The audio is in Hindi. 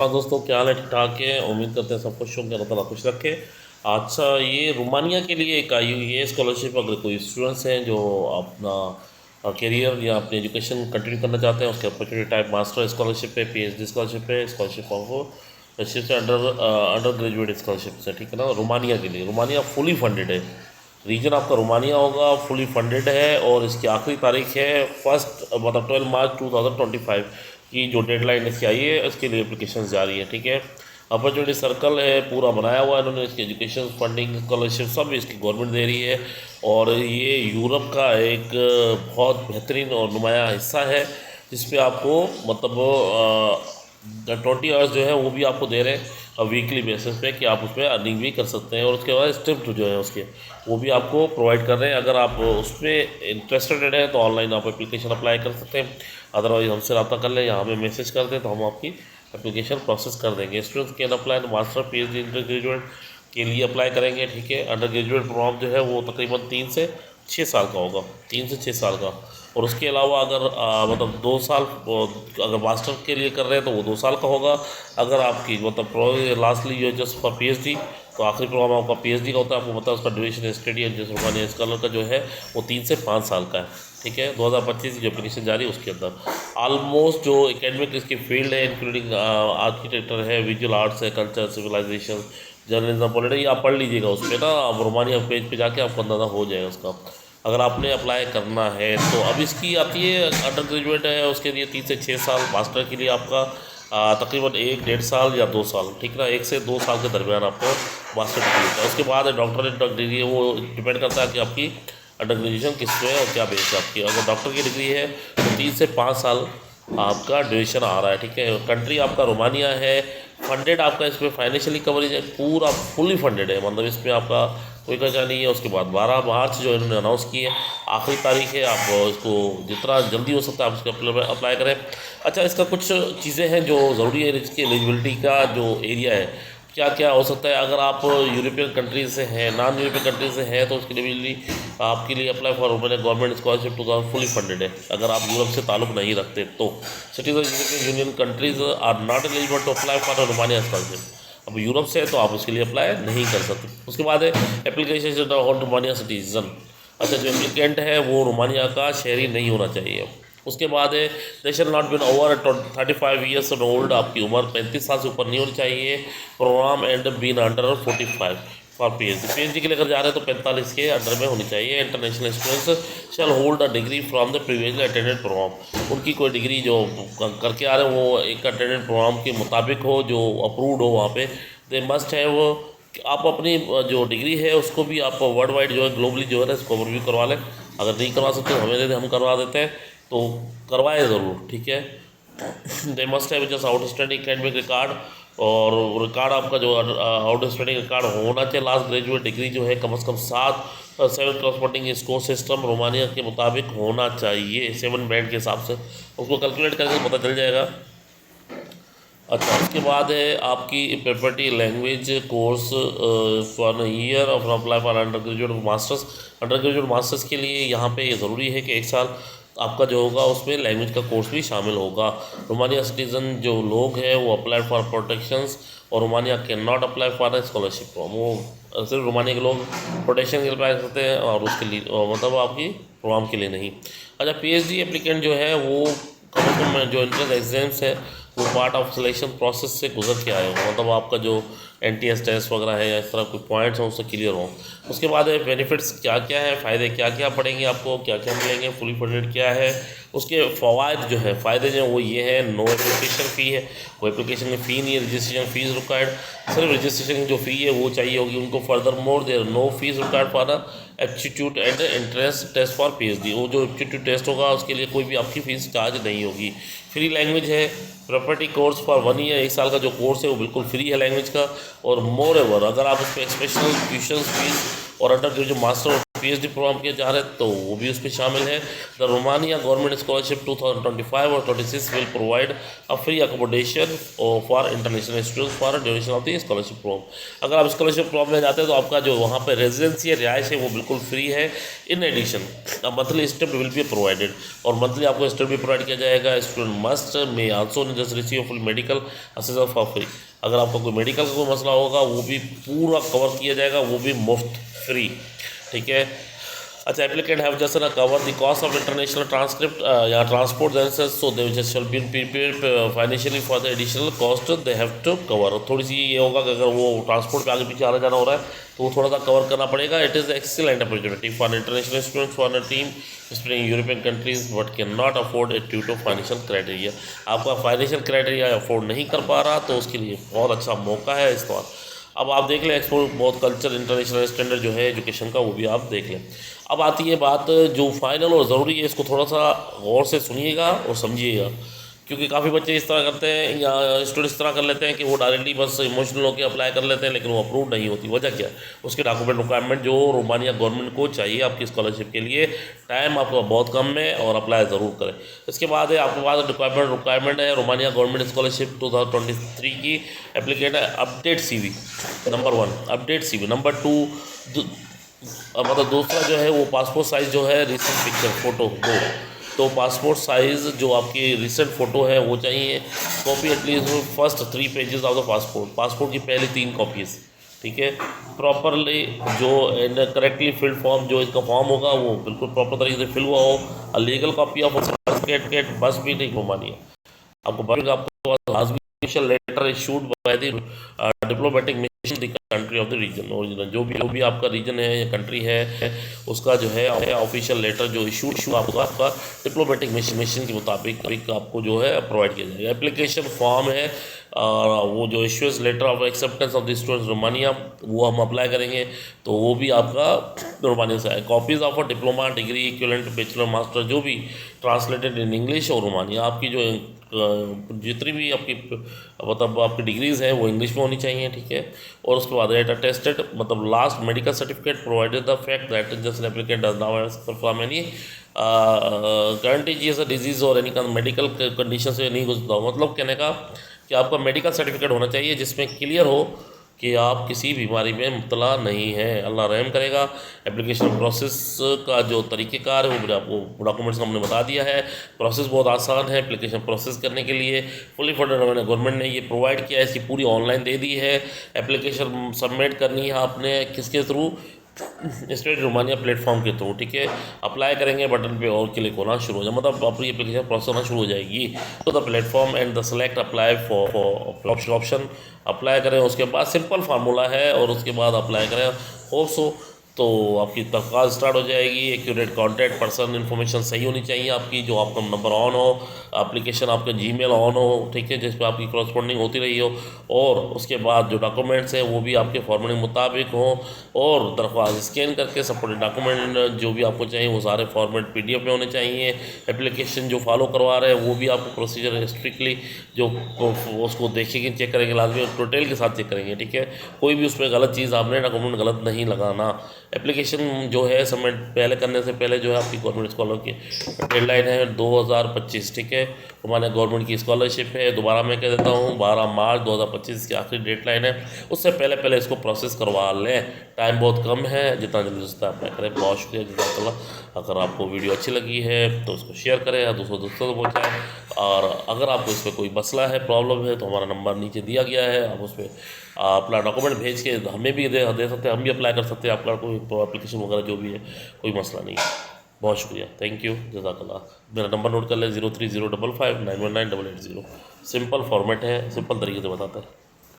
हाँ दोस्तों, क्या हाल है? ठीक ठाक है। उम्मीद करते हैं सब खुश होंगे, अल्लाह ताला खुश रखे। अच्छा, ये रोमानिया के लिए एक आई हुई है स्कॉलरशिप। अगर कोई स्टूडेंट्स हैं जो अपना करियर या अपनी एजुकेशन कंटिन्यू करना चाहते हैं, उसके अपॉर्चुनिटी टाइप मास्टर स्कॉलरशिप है, पीएचडी स्कॉलरशिप है, स्कॉलरशिप ऑफ से अंडर ग्रेजुएट स्कॉलरशिप से, ठीक है ना। रोमानिया के लिए, रोमानिया फुली फंडेड है। रीजन आपका रोमानिया होगा, फुली फंडेड है। और इसकी आखिरी तारीख है फर्स्ट मतलब 12 मार्च 2025 की जो डेडलाइन इसकी आई है, इसके लिए एप्लीकेशन जारी है, ठीक है। अपॉर्चुनिटी सर्कल है पूरा बनाया हुआ है इन्होंने। इसकी एजुकेशन फंडिंग स्कॉलरशिप सब इसकी गवर्नमेंट दे रही है। और ये यूरोप का एक बहुत बेहतरीन और नुमाया हिस्सा है, जिसपे आपको मतलब 20 आवर्स जो है वो भी आपको दे रहे हैं वीकली बेसिस पे, कि आप उसमें अर्निंग भी कर सकते हैं। और उसके बाद स्टिप्ट जो है उसके वो भी आपको प्रोवाइड कर रहे हैं। अगर आप उसमें इंटरेस्टेड हैं तो ऑनलाइन आप एप्लीकेशन अप्लाई कर सकते हैं। अदरवाइज हमसे रब्ता कर लें या हमें मैसेज कर दें तो हम आपकी एप्लीकेशन प्रोसेस कर देंगे। Students can apply master PhD under graduate के लिए अप्लाई करेंगे, ठीक है। अंडर ग्रेजुएट प्रोग्राम जो है वो तकरीबन 3 से 6 साल का होगा, 3 से 6 साल का। और उसके अलावा अगर मतलब 2 साल अगर मास्टर के लिए कर रहे हैं तो वो 2 साल का होगा। अगर आपकी मतलब लास्टली जो जस्ट फॉर पीएचडी, तो आखिरी प्रोग्राम आपका पीएचडी का होता है। आपको मतलब उसका ड्यूरेशन स्टडी है जिस रोमानिया स्कॉलर का जो है वो 3 से 5 साल का है, ठीक है। 2025 की जो एप्लीकेशन जारी है उसके अंदर ऑलमोस्ट जो एकेडमिक इसकी फील्ड है, इंक्लूडिंग आर्किटेक्चर है, विजुअल आर्ट्स है, कल्चर, सिविलाइजेशन, जर्नलिज्म, पॉलिटिक्स, आप पढ़ लीजिएगा उस पर ना। आप रोमानिया पेज पे जाके आपको अंदाज़ा हो जाएगा उसका। अगर आपने अप्लाई करना है तो अब इसकी आती है अंडर ग्रेजुएट है उसके लिए 3 से 6 साल, मास्टर के लिए आपका तकरीबन 1 डेढ़ साल या 2 साल, ठीक ना। 1 से 2 साल के दरमियान आपको मास्टर डिग्री होता है। उसके बाद डॉक्टरेट डिग्री है, वो डिपेंड करता है कि आपकी अंडर ग्रेजुएशन किस में है और क्या बेस है आपकी। अगर डॉक्टर की डिग्री है तो 3 से 5 साल आपका ड्यूरेशन आ रहा है, ठीक है। कंट्री आपका रोमानिया है। फंडेड आपका इसमें फाइनेंशियली कवरेज है, पूरा फुली फंडेड है, मतलब इसमें आपका कोई खर्चा नहीं है। उसके बाद 12 मार्च जो इन्होंने अनाउंस की है आखिरी तारीख है। आप इसको जितना जल्दी हो सकता है आप इसको अप्लाई करें। अच्छा, इसका कुछ चीज़ें हैं जो ज़रूरी है। इसकी एलिजिबिलिटी का जो एरिया है, क्या क्या हो सकता है। अगर आप यूरोपियन कंट्रीज से हैं, नॉन यूरोपियन कंट्रीज से हैं, तो उसके लिए भी आपके लिए apply for government scholarship 2000 fully funded है। अगर आप यूरोप से ताल्लुक नहीं रखते तो citizen european union countries are not eligible to apply for Romania scholarship. अब यूरोप से है तो आप उसके लिए अप्लाई नहीं कर सकते। उसके बाद है एप्लीकेशन रोमानिया सिटीजन। अच्छा, जो एप्लीकेंट है वो रोमानिया का शहरी नहीं होना चाहिए। उसके बाद है they shall not been over 35 years old. आपकी उम्र 35 साल से ऊपर नहीं होनी चाहिए। Programme and been under 45 for PhD के लिए अगर जा रहे हैं तो 45 के अंडर में होनी चाहिए। International students shall hold a degree from the previously attended program. उनकी कोई डिग्री जो करके आ रहे हैं वो एक अटेंडेड प्रोग्राम के मुताबिक हो, जो अप्रूव्ड हो वहाँ पे। दे मस्ट हैव, आप अपनी जो डिग्री है उसको भी आप वर्ल्ड वाइड जो है ग्लोबली जो है ना इसको रिव्यू करवा लें। अगर नहीं करवा सकते तो हमें दे दें, हम करवा देते हैं, तो करवाए ज़रूर, ठीक है। They must have just outstanding academic record. और रिकॉर्ड आपका जो आउटस्टैंडिंग रिकॉर्ड होना चाहिए। लास्ट ग्रेजुएट डिग्री जो है कम से कम 7 करस्पॉन्डिंग स्कोर सिस्टम रोमानिया के मुताबिक होना चाहिए। 7 बैंड के हिसाब से उसको कैलकुलेट करके पता चल जाएगा। अच्छा, उसके बाद है आपकी property language course for year of apply for under graduate masters. Under graduate masters के लिए यहाँ पे ये ज़रूरी है कि 1 साल आपका जो होगा उसमें लैंग्वेज का कोर्स भी शामिल होगा। रोमानिया सिटीज़न जो लोग हैं वो अप्लाई फॉर प्रोटेक्शंस, और Romania can not apply for a scholarship. वो सिर्फ रोमानिया के लोग प्रोटेक्शन के लिए अप्लाई करते हैं और उसके लिए मतलब आपकी प्रोग्राम के लिए नहीं। अच्छा, पीएचडी एप्लीकेंट जो है वो कम से कम जो एंट्रेंस एग्जाम्स है वो पार्ट ऑफ सिलेक्शन प्रोसेस से गुजर के आए हो, मतलब आपका जो एनटीएस टेस्ट वगैरह है या इस तरह कोई पॉइंट्स हैं उससे क्लियर हो। उसके बाद बेनिफिट्स क्या क्या है, फ़ायदे क्या क्या पड़ेंगे आपको, क्या क्या मिलेंगे, फुली फंडेड क्या है, उसके फ़वाद जो है फ़ायदे जो वो ये है। नो एप्लीकेशन फ़ी है, कोई एप्लीकेशन में फ़ी नहीं है। रजिस्ट्रेशन फ़ीस रिक्वायर्ड, सिर्फ रजिस्ट्रेशन की जो फ़ी है वो चाहिए होगी उनको। Further more there no fees required for aptitude and entrance test for PhD. वो जो एप्टीट्यूड टेस्ट होगा उसके लिए कोई भी आपकी फ़ीस चार्ज नहीं होगी। फ्री लैंग्वेज है। प्रॉपर्टी कोर्स फॉर 1 ईयर, 1 साल का जो कोर्स है वो बिल्कुल फ्री है लैंग्वेज का। और मोर एवर अगर आप उस पर एक्सपेशनल ट्यूशन फीस और undergraduate master PhD program किया जा रहा है तो वो भी उस पर शामिल है। द रोमानिया गवर्नमेंट स्कॉलरशिप 2025 और 26 will provide a free accommodation for international students for duration of the scholarship program. अगर आप स्कॉलरशिप प्रोग्राम में जाते हैं तो आपका जो वहाँ पर रेजिडेंसी है, रिहाइश है, वो बिल्कुल फ्री है। In addition monthly step will be provided, और मंथली आपको स्टेप भी प्रोवाइड किया जाएगा। Student must may also just receive full medical assistance for free. अगर आपका कोई मेडिकल का कोई मसला होगा वो भी पूरा कवर किया जाएगा, वो भी मुफ्त फ्री, ठीक है। अच्छा, applicant have just cover the cost of international transcript या ट्रांसपोर्ट देंसेस, so they just shall be prepared financially for the additional cost they have to cover. थोड़ी सी ये होगा कि अगर वो ट्रांसपोर्ट पे आगे पीछे आना जाना हो रहा है तो वो थोड़ा सा कवर करना पड़ेगा। It is excellent opportunity for international students for a team spring european countries but can not afford it due to financial criteria. आपका फाइनेंशियल क्राइटेरिया अफोर्ड नहीं कर पा रहा तो उसके लिए बहुत अच्छा मौका है इस बार। अब आप देख लें एक्सपोर्ट बहुत कल्चर इंटरनेशनल स्टैंडर्ड जो है एजुकेशन का वो भी आप देख लें। अब आती है बात जो फाइनल और ज़रूरी है, इसको थोड़ा सा गौर से सुनिएगा और समझिएगा, क्योंकि काफ़ी बच्चे इस तरह करते हैं या स्टूडेंट इस तरह कर लेते हैं कि वो डायरेक्टली बस इमोशनल होकर अप्लाई कर लेते हैं लेकिन वो अप्रूव नहीं होती। वजह क्या है? उसके डॉक्यूमेंट रिक्वायरमेंट जो रोमानिया गवर्नमेंट को चाहिए आपकी स्कॉलरशिप के लिए, टाइम आपका बहुत कम है और अप्लाई ज़रूर करें। इसके बाद है आपके पास रिक्वायरमेंट है रोमानिया गवर्नमेंट स्कॉलरशिप 2023 की। एप्लीकेट है update CV number 1, update CV number 2, मतलब दूसरा जो है वो पासपोर्ट साइज़ जो है रिसेंट पिक्चर फ़ोटो 2, तो पासपोर्ट साइज़ जो आपकी रिसेंट फ़ोटो है वो चाहिए। Copy at least first 3 pages of the passport की पहली 3 कॉपीज़, ठीक है। प्रॉपरली जो करेक्टली फिल्ड फॉर्म जो इसका फॉर्म होगा वो बिल्कुल प्रॉपर तरीके से फिल हुआ हो। A legal copy of certificate बस भी नहीं घुमानी है आपको, आपको letter issued by the diplomatic mission the country of the region. Original जो भी आपका रीजन है या कंट्री है उसका जो है ऑफिशियल लेटर जो इशू आपका डिप्लोमेटिक मिशन के मुताबिक आपको जो है प्रोवाइड किया जाएगा। एप्लीकेशन फॉर्म है वो जो issues letter of acceptance of the students Romania वो हम अप्लाई करेंगे तो वो भी आपका रोमानिया से है। Copies of diploma degree equivalent bachelor master जो भी ट्रांसलेटेड इन इंग्लिश और रोमानिया, आपकी जो जितनी भी आपकी मतलब आपकी डिग्रीज़ हैं वो इंग्लिश में होनी चाहिए, ठीक है। और उसके बाद एट अटेस्टेड मतलब last medical certificate provided the fact that just applicant does now from any guarantee disease और एनी मेडिकल कंडीशन से नहीं गुजरता। मतलब कहने का कि आपका मेडिकल सर्टिफिकेट होना चाहिए जिसमें क्लियर हो कि आप किसी बीमारी में मुब्तला नहीं है। अल्लाह रहम करेगा। एप्लीकेशन प्रोसेस का जो तरीक़ेकार है वो मैंने आपको डॉक्यूमेंट्स का हमने बता दिया है। प्रोसेस बहुत आसान है एप्लीकेशन प्रोसेस करने के लिए। फुली फंडेड गवर्नमेंट ने ये प्रोवाइड किया है, इसकी पूरी ऑनलाइन दे दी है। एप्लीकेशन सबमिट करनी है आपने किसके थ्रू? स्टेट रोमानिया प्लेटफॉर्म के थ्रू, ठीक है। अप्लाई करेंगे बटन पे और क्लिक होना शुरू हो जाए, मतलब अपनी एप्लीकेशन प्रोसेस होना शुरू हो जाएगी। तो the platform and the select apply for option apply करें। उसके बाद सिंपल फार्मूला है और उसके बाद अप्लाई करें। होप सो तो आपकी तत्काल स्टार्ट हो जाएगी। एक्यूरेट कॉन्टैक्ट पर्सन इन्फॉर्मेशन सही होनी चाहिए आपकी, जो आपका नंबर ऑन हो, एप्लीकेशन आपका जीमेल ऑन हो, ठीक है, जिस पर आपकी क्रॉसपोंडिंग होती रही हो। और उसके बाद जो डॉक्यूमेंट्स हैं वो भी आपके फॉर्मेट के मुताबिक हों और दरख्वास्त स्कैन करके सपोर्टेड डॉक्यूमेंट जो भी आपको चाहिए वो सारे फॉर्मेट PDF में होने चाहिए। एप्लीकेशन जो फॉलो करवा रहे हैं वो भी आपको प्रोसीजर स्ट्रिक्टली जो उसको देखेंगे, चेक करेंगे, लाजमी डिटेल के साथ चेक करेंगे, ठीक है। कोई भी उसमें गलत चीज़ आपने डॉक्यूमेंट गलत नहीं लगाना। एप्लीकेशन जो है सबमिट पहले करने से पहले जो है आपकी गवर्नमेंट स्कॉलर की डेडलाइन है 2025, ठीक है। हमारे गवर्नमेंट की स्कॉलरशिप है, दोबारा मैं कह देता हूँ 12 मार्च 2025 की आखिरी डेडलाइन है। उससे पहले इसको प्रोसेस करवा लें, टाइम बहुत कम है, जितना जल्दी हो सकता है अप्लाई करें। बहुत शुक्रिया, जज़ाकल्लाह। अगर आपको वीडियो अच्छी लगी है तो उसको शेयर करें या दोस्तों को पहुँचाएँ। और अगर आपको इस पर कोई मसला है, प्रॉब्लम है, तो हमारा नंबर नीचे दिया गया है, आप उस पर अपना डॉक्यूमेंट भेज के हमें भी दे सकते हैं, हम भी अप्लाई कर सकते हैं। आपका कोई एप्लीकेशन वगैरह जो भी है, कोई मसला नहीं है। बहुत शुक्रिया, थैंक यू, जज़ाकल्लाह। मेरा नंबर नोट कर लें 0305591988 सिंपल फॉर्मेट है, सिंपल तरीके से बताता है।